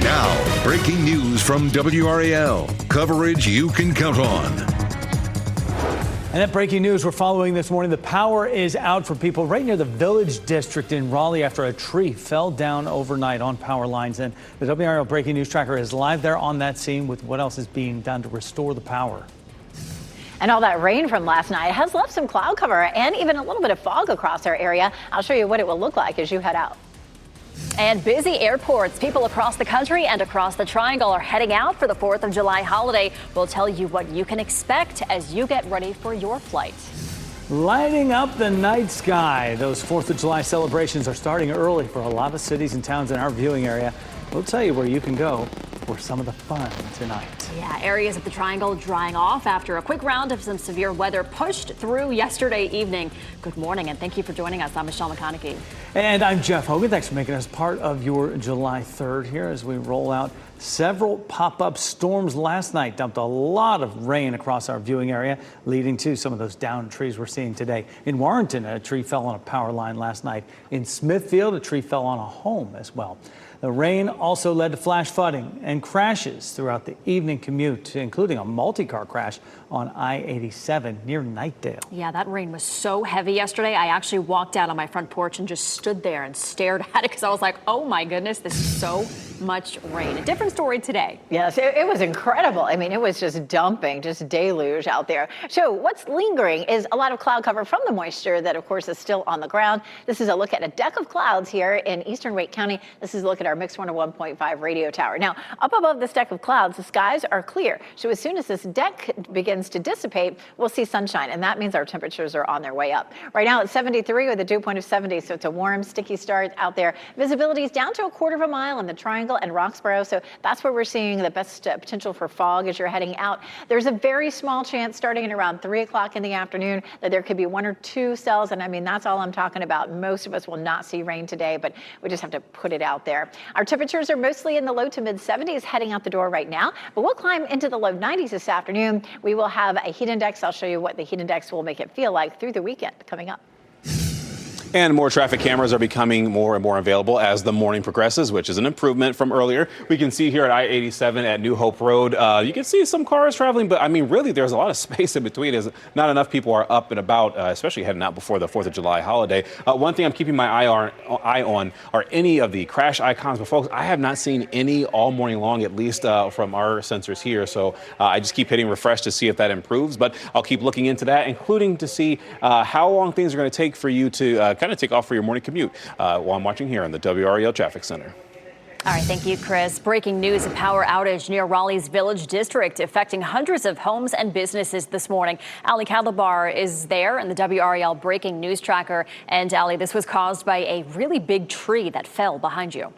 Now, breaking news from WRAL. Coverage you can count on. And that breaking news we're following this morning, the power is out for people right near the Village District in Raleigh after a tree fell down overnight on power lines. And the WRAL breaking news tracker is live there on that scene with what else is being done to restore the power. And all that rain from last night has left some cloud cover and even a little bit of fog across our area. I'll show you what it will look like as you head out. And busy airports. People across the country and across the Triangle are heading out for the 4th of July holiday. We'll tell you what you can expect as you get ready for your flight. Lighting up the night sky. Those 4th of July celebrations are starting early for a lot of cities and towns in our viewing area. We'll tell you where you can go for some of the fun tonight. Yeah, areas of the Triangle drying off after a quick round of some severe weather pushed through yesterday evening. Good morning and thank you for joining us. I'm Michelle McConaughey. And I'm Jeff Hogan. Thanks for making us part of your July 3rd here as we roll out. Several pop-up storms last night dumped a lot of rain across our viewing area, leading to some of those downed trees we're seeing today. In Warrenton, a tree fell on a power line last night. In Smithfield, a tree fell on a home as well. The rain also led to flash flooding and crashes throughout the evening commute, including a multi-car crash on I-87 near Knightdale. Yeah, that rain was so heavy yesterday. I actually walked out on my front porch and just stood there and stared at it because I was like, oh my goodness, this is so much rain. A different story today. Yes, it was incredible. I mean, it was just dumping, just deluge out there. So what's lingering is a lot of cloud cover from the moisture that, of course, is still on the ground. This is a look at a deck of clouds here in eastern Wake County. This is a look at our Mix 101.5 radio tower. Now, up above this deck of clouds, the skies are clear. So as soon as this deck begins to dissipate, we'll see sunshine, and that means our temperatures are on their way up. Right now it's 73 with a dew point of 70, so it's a warm, sticky start out there. Visibility is down to a quarter of a mile in the Triangle and Roxborough, so that's where we're seeing the best potential for fog as you're heading out. There's a very small chance starting at around 3 o'clock in the afternoon that there could be 1 or 2 cells, and I mean, that's all I'm talking about. Most of us will not see rain today, but we just have to put it out there. Our temperatures are mostly in the low to mid 70s heading out the door right now, but we'll climb into the low 90s this afternoon. We will have a heat index. I'll show you what the heat index will make it feel like through the weekend coming up. And more traffic cameras are becoming more and more available as the morning progresses, which is an improvement from earlier. We can see here at I-87 at New Hope Road, you can see some cars traveling, but I mean, really, there's a lot of space in between as not enough people are up and about, especially heading out before the 4th of July holiday. One thing I'm keeping my eye on are any of the crash icons, but folks, I have not seen any all morning long, at least from our sensors here. So I just keep hitting refresh to see if that improves, but I'll keep looking into that, including to see how long things are going to take for you to kind of take off for your morning commute while I'm watching here on the WRAL Traffic Center. All right, thank you, Chris. Breaking news, a power outage near Raleigh's Village District affecting hundreds of homes and businesses this morning. Ali Kadlabar is there in the WRAL breaking news tracker. And Ali, this was caused by a really big tree that fell behind you.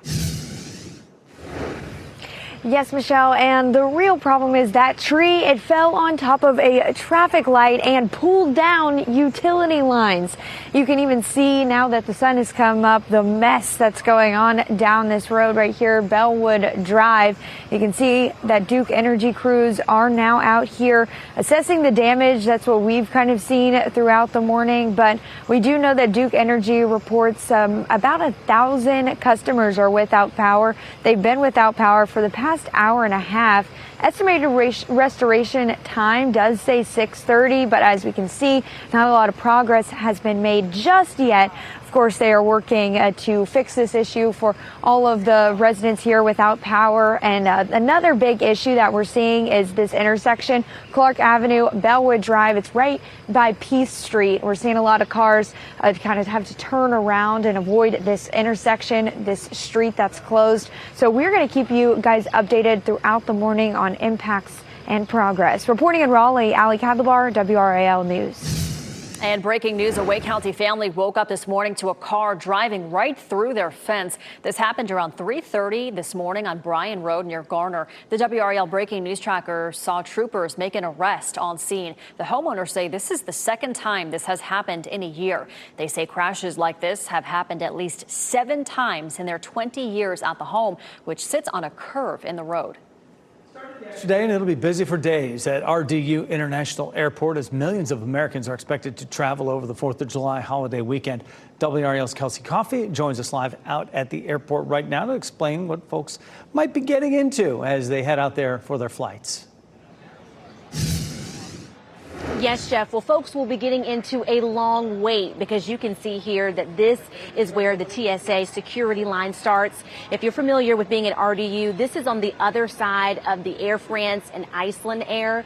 Yes, Michelle, and the real problem is that tree, it fell on top of a traffic light and pulled down utility lines. You can even see now that the sun has come up, the mess that's going on down this road right here, Bellwood Drive. You can see that Duke Energy crews are now out here assessing the damage. That's what we've kind of seen throughout the morning, but we do know that Duke Energy reports about 1,000 customers are without power. They've been without power for the past hour and a half. Estimated restoration time does say 6:30, but as we can see, not a lot of progress has been made just yet. Of course, they are working to fix this issue for all of the residents here without power. And another big issue that we're seeing is this intersection, Clark Avenue, Bellwood Drive. It's right by Peace Street. We're seeing a lot of cars kind of have to turn around and avoid this intersection, this street that's closed. So we're going to keep you guys updated throughout the morning on impacts and progress. Reporting in Raleigh, Ali Kadlabar, WRAL News. And breaking news, a Wake County family woke up this morning to a car driving right through their fence. This happened around 3:30 this morning on Bryan Road near Garner. The WRAL breaking news tracker saw troopers make an arrest on scene. The homeowners say this is the second time this has happened in a year. They say crashes like this have happened at least 7 times in their 20 years at the home, which sits on a curve in the road. Today, and it'll be busy for days at RDU International Airport as millions of Americans are expected to travel over the 4th of July holiday weekend. WRAL's Kelsey Coffey joins us live out at the airport right now to explain what folks might be getting into as they head out there for their flights. Yes, Jeff. Well, folks will be getting into a long wait because you can see here that this is where the TSA security line starts. If you're familiar with being at RDU, this is on the other side of the Air France and Iceland Air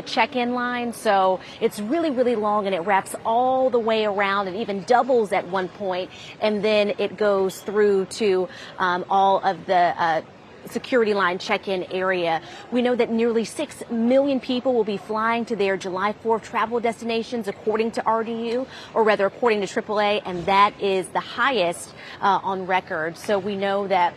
check-in line. So it's really, really long, and it wraps all the way around. It even doubles at one point, and then it goes through to all of the security line check-in area. We know that nearly 6 million people will be flying to their July 4th travel destinations, according to RDU, or rather according to AAA, and that is the highest on record. So we know that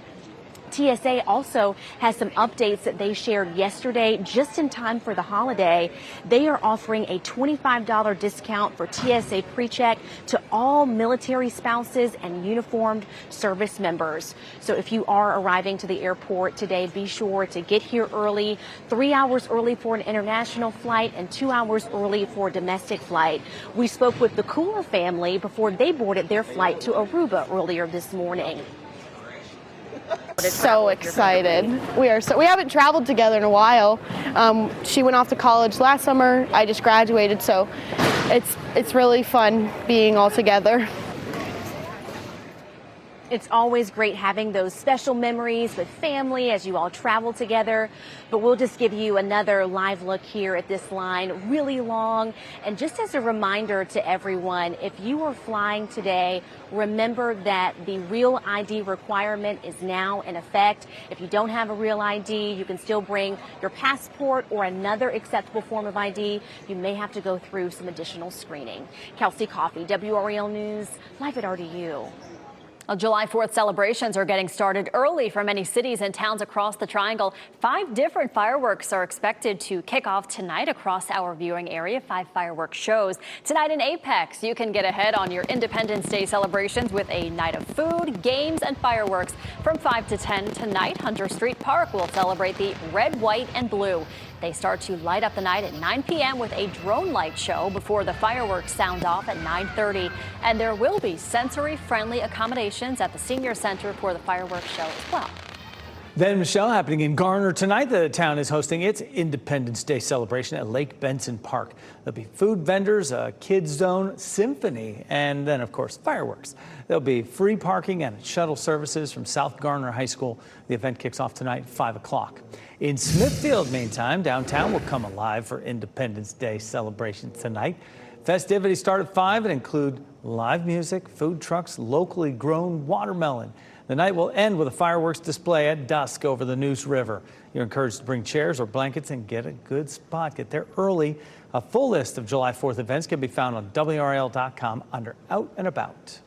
TSA also has some updates that they shared yesterday just in time for the holiday. They are offering a $25 discount for TSA PreCheck to all military spouses and uniformed service members. So if you are arriving to the airport today, be sure to get here early, 3 hours early for an international flight and 2 hours early for a domestic flight. We spoke with the Cooler family before they boarded their flight to Aruba earlier this morning. So excited. We haven't traveled together in a while. She went off to college last summer. I just graduated, so it's really fun being all together. It's always great having those special memories with family as you all travel together. But we'll just give you another live look here at this line, really long. And just as a reminder to everyone, if you are flying today, remember that the Real ID requirement is now in effect. If you don't have a Real ID, you can still bring your passport or another acceptable form of ID. You may have to go through some additional screening. Kelsey Coffey, WRAL News, live at RDU. Well, July 4th celebrations are getting started early for many cities and towns across the Triangle. 5 different fireworks are expected to kick off tonight across our viewing area. 5 fireworks shows. Tonight in Apex, you can get ahead on your Independence Day celebrations with a night of food, games, and fireworks. From 5 to 10 tonight, Hunter Street Park will celebrate the red, white, and blue. They start to light up the night at 9 p.m. with a drone light show before the fireworks sound off at 9:30. And there will be sensory-friendly accommodations at the Senior Center for the fireworks show as well. Then, Michelle, happening in Garner tonight, the town is hosting its Independence Day celebration at Lake Benson Park. There'll be food vendors, a kids zone, symphony, and then, of course, fireworks. There'll be free parking and shuttle services from South Garner High School. The event kicks off tonight at 5 o'clock. In Smithfield, meantime, downtown will come alive for Independence Day celebration tonight. Festivities start at 5 and include live music, food trucks, locally grown watermelon. The night will end with a fireworks display at dusk over the Neuse River. You're encouraged to bring chairs or blankets and get a good spot. Get there early. A full list of July 4th events can be found on WRAL.com under Out and About.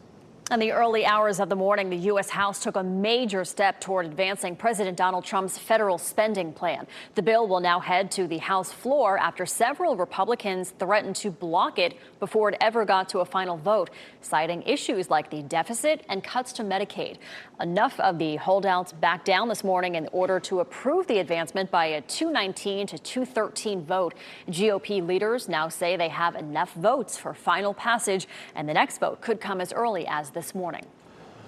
In the early hours of the morning, the U.S. House took a major step toward advancing President Donald Trump's federal spending plan. The bill will now head to the House floor after several Republicans threatened to block it before it ever got to a final vote, citing issues like the deficit and cuts to Medicaid. Enough of the holdouts backed down this morning in order to approve the advancement by a 219 to 213 vote. GOP leaders now say they have enough votes for final passage, and the next vote could come as early as this morning.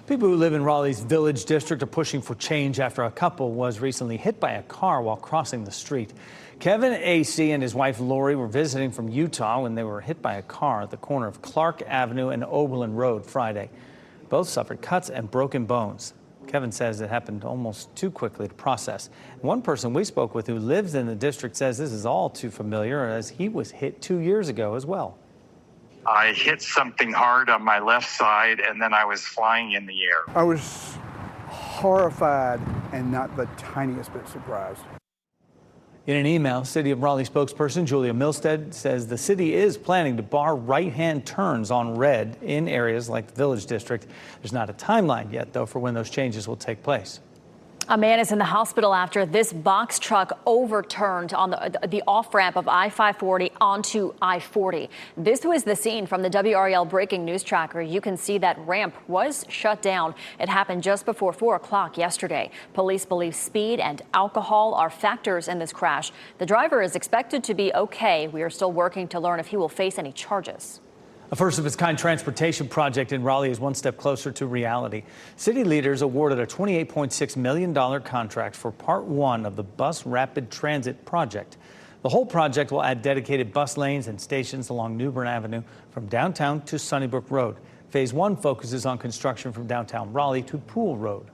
People who live in Raleigh's Village District are pushing for change after a couple was recently hit by a car while crossing the street. Kevin A.C. and his wife Lori were visiting from Utah when they were hit by a car at the corner of Clark Avenue and Oberlin Road Friday. Both suffered cuts and broken bones. Kevin says it happened almost too quickly to process. One person we spoke with who lives in the district says this is all too familiar as he was hit 2 years ago as well. I hit something hard on my left side, and then I was flying in the air. I was horrified and not the tiniest bit surprised. In an email, City of Raleigh spokesperson Julia Milstead says the city is planning to bar right-hand turns on red in areas like the Village District. There's not a timeline yet, though, for when those changes will take place. A man is in the hospital after this box truck overturned on the off-ramp of I-540 onto I-40. This was the scene from the WRAL breaking news tracker. You can see that ramp was shut down. It happened just before 4 o'clock yesterday. Police believe speed and alcohol are factors in this crash. The driver is expected to be okay. We are still working to learn if he will face any charges. A first-of-its-kind transportation project in Raleigh is one step closer to reality. City leaders awarded a $28.6 million contract for Part 1 of the Bus Rapid Transit project. The whole project will add dedicated bus lanes and stations along New Bern Avenue from downtown to Sunnybrook Road. Phase 1 focuses on construction from downtown Raleigh to Pool Road.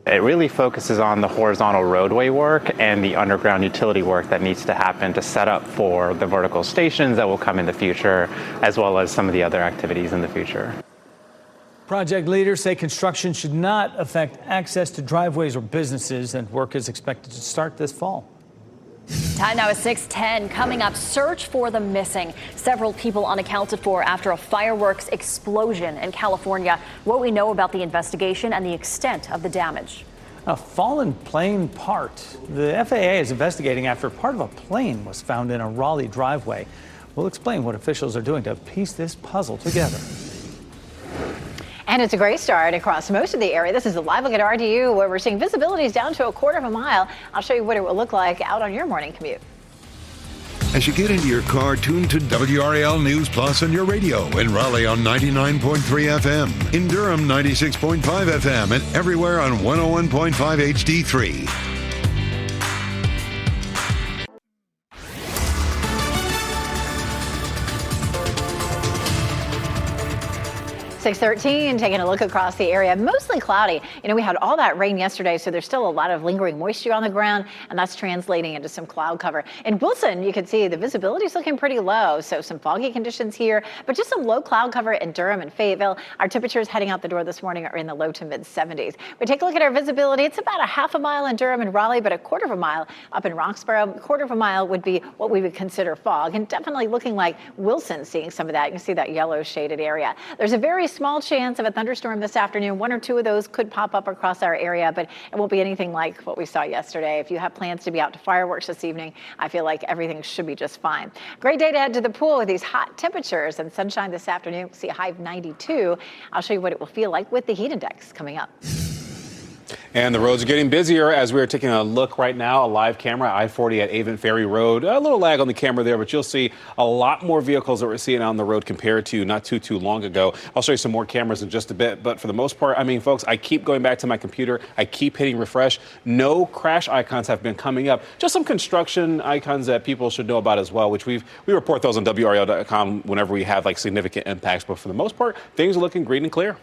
It really focuses on the horizontal roadway work and the underground utility work that needs to happen to set up for the vertical stations that will come in the future, as well as some of the other activities in the future. Project leaders say construction should not affect access to driveways or businesses, and work is expected to start this fall. Time now is 6:10. Coming up, search for the missing. Several people unaccounted for after a fireworks explosion in California. What we know about the investigation and the extent of the damage. A fallen plane part. The FAA is investigating after part of a plane was found in a Raleigh driveway. We'll explain what officials are doing to piece this puzzle together. And it's a great start across most of the area. This is a live look at RDU, where we're seeing visibilities down to a quarter of a mile. I'll show you what it will look like out on your morning commute. As you get into your car, tune to WRAL News Plus on your radio. In Raleigh on 99.3 FM. In Durham, 96.5 FM. And everywhere on 101.5 HD3. 6:13, taking a look across the area, mostly cloudy. You know, we had all that rain yesterday, so there's still a lot of lingering moisture on the ground, and that's translating into some cloud cover. In Wilson, you can see the visibility is looking pretty low, so some foggy conditions here, but just some low cloud cover in Durham and Fayetteville. Our temperatures heading out the door this morning are in the low to mid 70s. We take a look at our visibility. It's about a half a mile in Durham and Raleigh, but a quarter of a mile up in Roxborough. A quarter of a mile would be what we would consider fog, and definitely looking like Wilson seeing some of that. You can see that yellow shaded area. There's a very small chance of a thunderstorm this afternoon. One or two of those could pop up across our area, but it won't be anything like what we saw yesterday. If you have plans to be out to fireworks this evening, I feel like everything should be just fine. Great day to head to the pool with these hot temperatures and sunshine this afternoon. We'll see a high of 92. I'll show you what it will feel like with the heat index coming up. And the roads are getting busier as we're taking a look right now. A live camera, I-40 at Avon Ferry Road. A little lag on the camera there, but you'll see a lot more vehicles that we're seeing on the road compared to not too long ago. I'll show you some more cameras in just a bit. But for the most part, I mean, folks, I keep going back to my computer. I keep hitting refresh. No crash icons have been coming up. Just some construction icons that people should know about as well, which we report those on WRAL.com whenever we have like significant impacts. But for the most part, things are looking green and clear.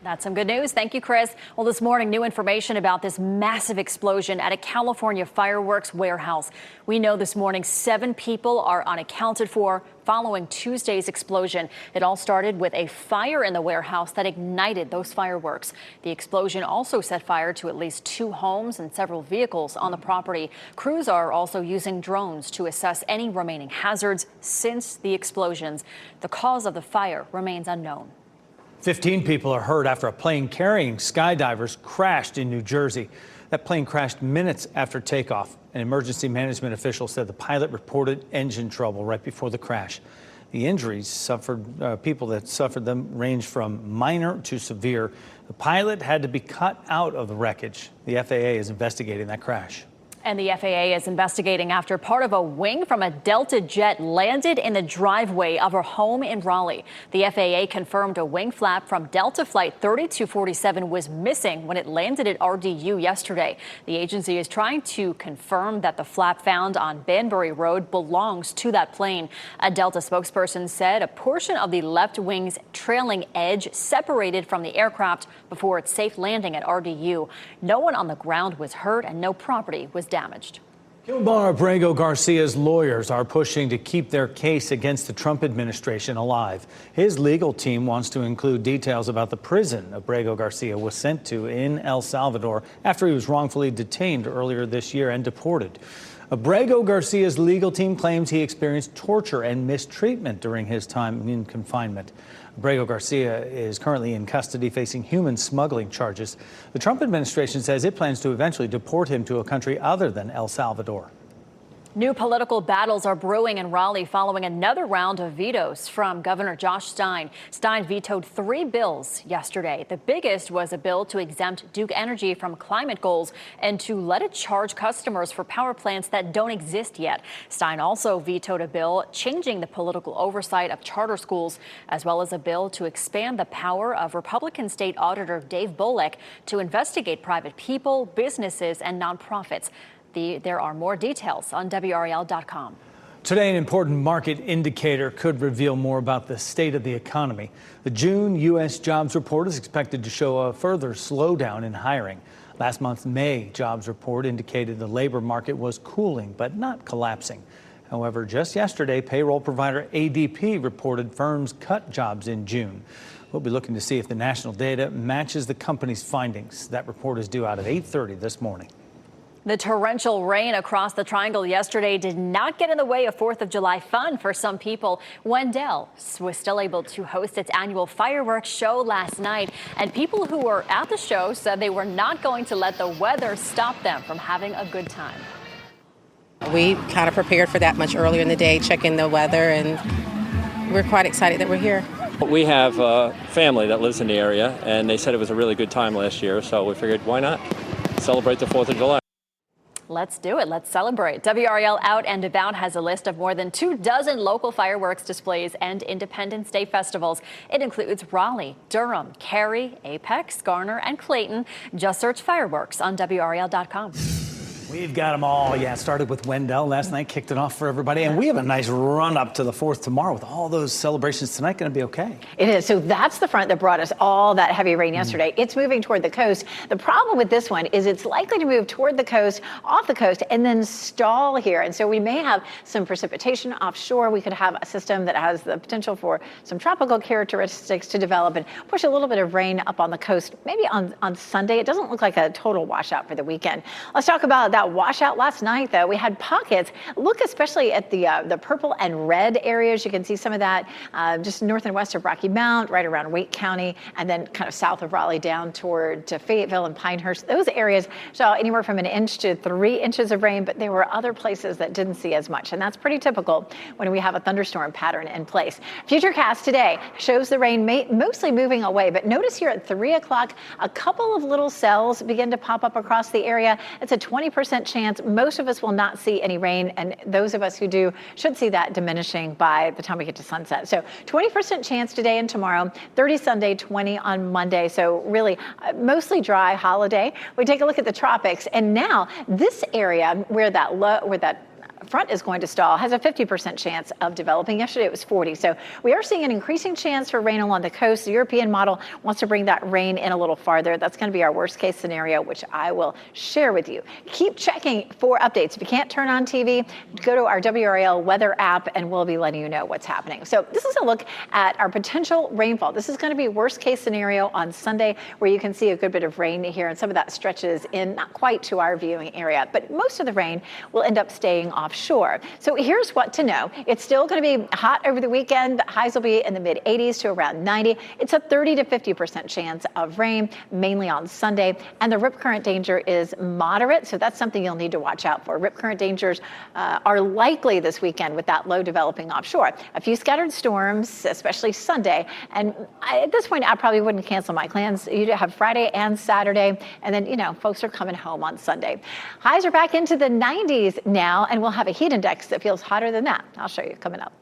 That's some good news. Thank you, Chris. Well, this morning, new information about this massive explosion at a California fireworks warehouse. We know this morning 7 people are unaccounted for following Tuesday's explosion. It all started with a fire in the warehouse that ignited those fireworks. The explosion also set fire to at least 2 homes and several vehicles on the property. Crews are also using drones to assess any remaining hazards since the explosions. The cause of the fire remains unknown. 15 people are hurt after a plane carrying skydivers crashed in New Jersey. That plane crashed minutes after takeoff. An emergency management official said the pilot reported engine trouble right before the crash. The injuries people that suffered them range from minor to severe. The pilot had to be cut out of the wreckage. The FAA is investigating that crash. And the FAA is investigating after part of a wing from a Delta jet landed in the driveway of her home in Raleigh. The FAA confirmed a wing flap from Delta Flight 3247 was missing when it landed at RDU yesterday. The agency is trying to confirm that the flap found on Banbury Road belongs to that plane. A Delta spokesperson said a portion of the left wing's trailing edge separated from the aircraft before its safe landing at RDU. No one on the ground was hurt and no property was damaged. Gilmar Abrego Garcia's lawyers are pushing to keep their case against the Trump administration alive. His legal team wants to include details about the prison Abrego Garcia was sent to in El Salvador after he was wrongfully detained earlier this year and deported. Abrego Garcia's legal team claims he experienced torture and mistreatment during his time in confinement. Abrego Garcia is currently in custody facing human smuggling charges. The Trump administration says it plans to eventually deport him to a country other than El Salvador. New political battles are brewing in Raleigh following another round of vetoes from Governor Josh Stein. Stein vetoed 3 bills yesterday. The biggest was a bill to exempt Duke Energy from climate goals and to let it charge customers for power plants that don't exist yet. Stein also vetoed a bill changing the political oversight of charter schools, as well as a bill to expand the power of Republican State Auditor Dave Bolek to investigate private people, businesses, and nonprofits. There are more details on WRAL.com. Today, an important market indicator could reveal more about the state of the economy. The June U.S. jobs report is expected to show a further slowdown in hiring. Last month's May jobs report indicated the labor market was cooling but not collapsing. However, just yesterday, payroll provider ADP reported firms cut jobs in June. We'll be looking to see if the national data matches the company's findings. That report is due out at 8:30 this morning. The torrential rain across the Triangle yesterday did not get in the way of 4th of July fun for some people. Wendell was still able to host its annual fireworks show last night, and people who were at the show said they were not going to let the weather stop them from having a good time. We kind of prepared for that much earlier in the day, checking the weather, and we're quite excited that we're here. We have a family that lives in the area, and they said it was a really good time last year, so we figured why not celebrate the 4th of July. Let's do it. Let's celebrate. WRAL Out and About has a list of more than 24 local fireworks displays and Independence Day festivals. It includes Raleigh, Durham, Cary, Apex, Garner, and Clayton. Just search fireworks on WRAL.com. We've got them all. Yeah, it started with Wendell last night, kicked it off for everybody. And we have a nice run up to the 4th tomorrow with all those celebrations tonight. Going to be okay. It is. So that's the front that brought us all that heavy rain yesterday. It's moving toward the coast. The problem with this one is it's likely to move toward the coast, off the coast, and then stall here. And so we may have some precipitation offshore. We could have a system that has the potential for some tropical characteristics to develop and push a little bit of rain up on the coast, maybe on Sunday. It doesn't look like a total washout for the weekend. Let's talk about that washout last night, though. We had pockets. Look especially at the purple and red areas. You can see some of that just north and west of Rocky Mount, right around Wake County, and then kind of south of Raleigh down toward to Fayetteville and Pinehurst. Those areas saw anywhere from 1 inch to 3 inches of rain, but there were other places that didn't see as much, and that's pretty typical when we have a thunderstorm pattern in place. Futurecast today shows the rain mostly moving away, but notice here at 3 o'clock, a couple of little cells begin to pop up across the area. It's a 20% chance. Most of us will not see any rain, and those of us who do should see that diminishing by the time we get to sunset. So 20% chance today and tomorrow, 30 Sunday, 20 on Monday. So really mostly dry holiday. We take a look at the tropics, and now this area where that front is going to stall has a 50% chance of developing. Yesterday it was 40. So we are seeing an increasing chance for rain along the coast. The European model wants to bring that rain in a little farther. That's going to be our worst case scenario, which I will share with you. Keep checking for updates. If you can't turn on TV, go to our WRAL weather app and we'll be letting you know what's happening. So this is a look at our potential rainfall. This is going to be worst case scenario on Sunday, where you can see a good bit of rain here, and some of that stretches in not quite to our viewing area, but most of the rain will end up staying offshore. So here's what to know. It's still going to be hot over the weekend. The highs will be in the mid 80s to around 90. It's a 30 to 50% chance of rain, mainly on Sunday. And the rip current danger is moderate. So that's something you'll need to watch out for. Rip current dangers are likely this weekend with that low developing offshore. A few scattered storms, especially Sunday. And at this point, I probably wouldn't cancel my plans. You have Friday and Saturday. And then, folks are coming home on Sunday. Highs are back into the 90s now, and we'll have a heat index that feels hotter than that. I'll show you coming up.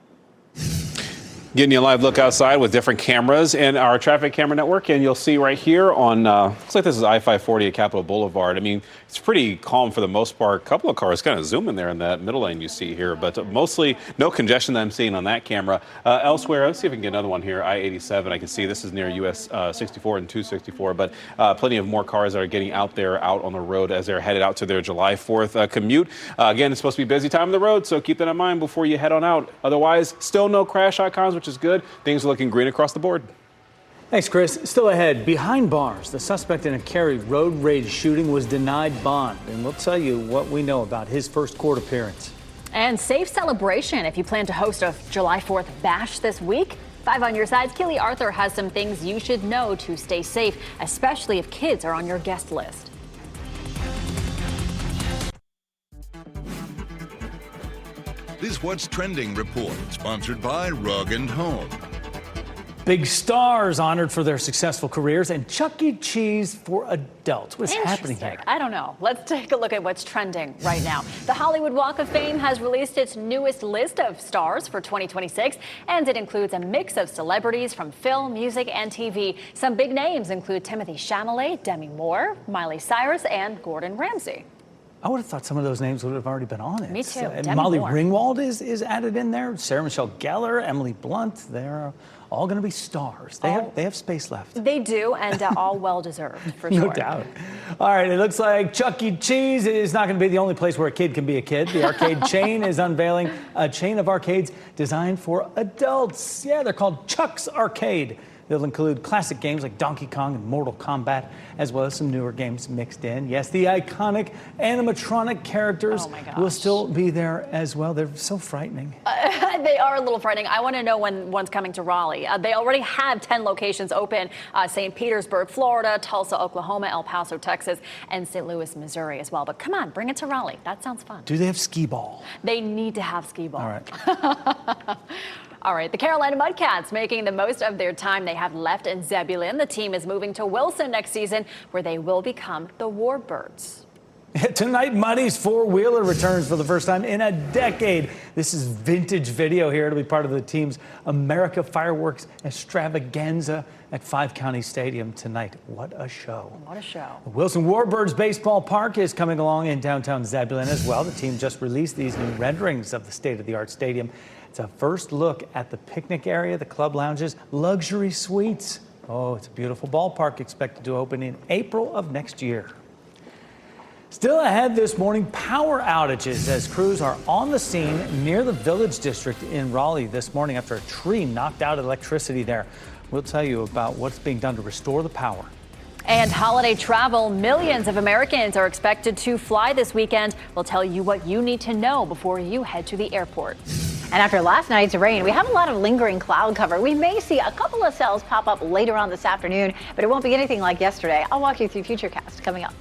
Getting you a live look outside with different cameras in our traffic camera network, and you'll see right here on, looks like this is I-540 at Capitol Boulevard. I mean, it's pretty calm for the most part. A couple of cars kind of zoom in there in that middle lane you see here, but mostly no congestion that I'm seeing on that camera. Elsewhere, let's see if we can get another one here. I-87, I can see this is near US 64 and 264, but plenty of more cars that are getting out there, out on the road as they're headed out to their July 4th commute. Again, it's supposed to be a busy time on the road, so keep that in mind before you head on out. Otherwise, still no crash icons, which is good. Things are looking green across the board. Thanks, Chris. Still ahead, behind bars, the suspect in a Cary road rage shooting was denied bond. And we'll tell you what we know about his first court appearance. And safe celebration if you plan to host a July 4th bash this week. 5 on your sides. Keely Arthur has some things you should know to stay safe, especially if kids are on your guest list. This What's Trending report, sponsored by Rug & Home. Big stars honored for their successful careers, and Chuck E. Cheese for adults. What's happening here? I don't know. Let's take a look at what's trending right now. The Hollywood Walk of Fame has released its newest list of stars for 2026, and it includes a mix of celebrities from film, music, and TV. Some big names include Timothée Chalamet, Demi Moore, Miley Cyrus, and Gordon Ramsay. I would have thought some of those names would have already been on it. Me too. And Demi Molly Moore. Ringwald is added in there. Sarah Michelle Gellar, Emily Blunt. They're all going to be stars. They have space left. They do, and all well-deserved, for sure. No doubt. All right, it looks like Chuck E. Cheese is not going to be the only place where a kid can be a kid. The arcade chain is unveiling a chain of arcades designed for adults. Yeah, they're called Chuck's Arcade. They'll include classic games like Donkey Kong and Mortal Kombat, as well as some newer games mixed in. Yes, the iconic animatronic characters will still be there as well. They're so frightening. They are a little frightening. I want to know when one's coming to Raleigh. They already have 10 locations open. St. Petersburg, Florida, Tulsa, Oklahoma, El Paso, Texas, and St. Louis, Missouri as well. But come on, bring it to Raleigh. That sounds fun. Do they have skee ball? They need to have skee ball. All right. All right, the Carolina Mudcats making the most of their time they have left in Zebulon. The team is moving to Wilson next season, where they will become the Warbirds. Tonight, Muddy's four-wheeler returns for the first time in a decade. This is vintage video here. It'll be part of the team's America Fireworks Extravaganza at Five County Stadium tonight. What a show. What a show. The Wilson Warbirds Baseball Park is coming along in downtown Zebulon as well. The team just released these new renderings of the state-of-the-art stadium. It's a first look at the picnic area, the club lounges, luxury suites. Oh, it's a beautiful ballpark expected to open in April of next year. Still ahead this morning, power outages as crews are on the scene near the Village District in Raleigh this morning after a tree knocked out electricity there. We'll tell you about what's being done to restore the power. And holiday travel, millions of Americans are expected to fly this weekend. We'll tell you what you need to know before you head to the airport. And after last night's rain, we have a lot of lingering cloud cover. We may see a couple of cells pop up later on this afternoon, but it won't be anything like yesterday. I'll walk you through Futurecast coming up.